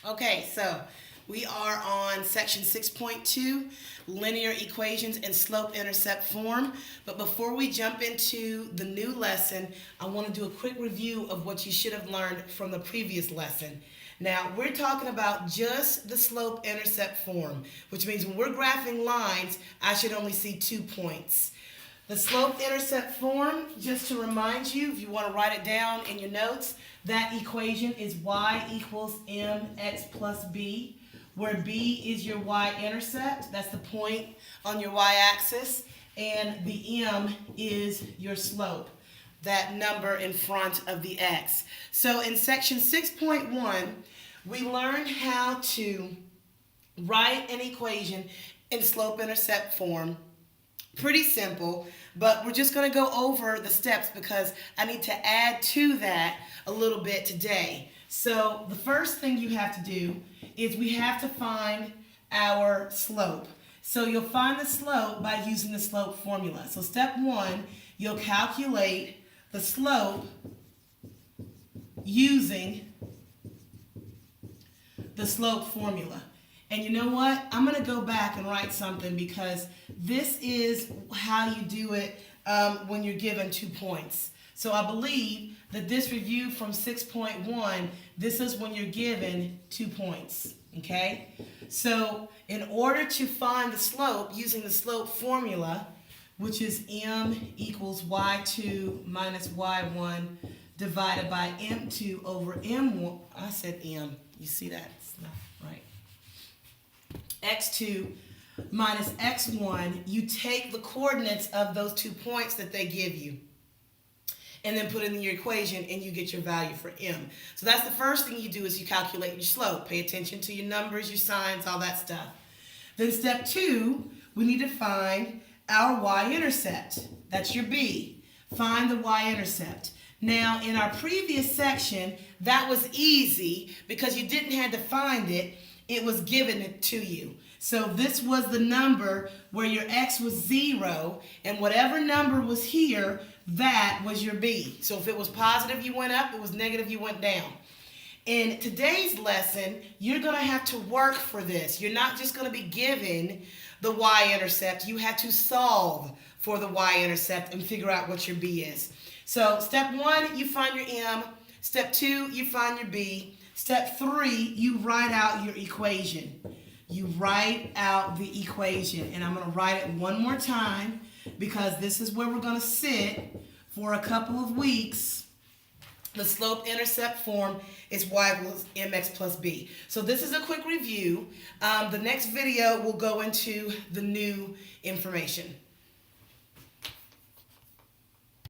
Okay, so we are on section 6.2, linear equations in slope-intercept form. But before we jump into the new lesson, I want to do a quick review of what you should have learned from the previous lesson. Now, we're talking about just the slope-intercept form, which means when we're graphing lines, I should only see 2 points. The slope-intercept form, just to remind you, if you want to write it down in your notes, that equation is y equals mx plus b, where b is your y-intercept, that's the point on your y-axis, and the m is your slope, that number in front of the x. So in section 6.1, we learned how to write an equation in slope-intercept form. Pretty simple, but we're just going to go over the steps because I need to add to that a little bit today. So the first thing you have to do is we have to find our slope. So you'll find the slope by using the slope formula. So step one, you'll calculate the slope using the slope formula. And you know what? I'm going to go back and write something because this is how you do it when you're given 2 points. So I believe that this review from 6.1, this is when you're given 2 points. Okay? So in order to find the slope using the slope formula, which is m equals y2 minus y1 divided by m2 over m1. I said m. You see that? It's not right. x2 minus x1, you take the coordinates of those 2 points that they give you and then put it in your equation and you get your value for m. So that's the first thing you do is you calculate your slope. Pay attention to your numbers, your signs, all that stuff. Then step two, we need to find our y-intercept. That's your b. Find the y-intercept. Now, in our previous section, that was easy because you didn't have to find it. It was given to you. So this was the number where your x was 0, and whatever number was here, that was your b. So if it was positive, you went up. If it was negative, you went down. In today's lesson, you're going to have to work for this. You're not just going to be given the y-intercept. You have to solve for the y-intercept and figure out what your b is. So step one, you find your m. Step two, you find your b. Step three, you write out your equation. You write out the equation. And I'm going to write it one more time because this is where we're going to sit for a couple of weeks. The slope-intercept form is y equals mx plus b. So this is a quick review. The next video will go into the new information.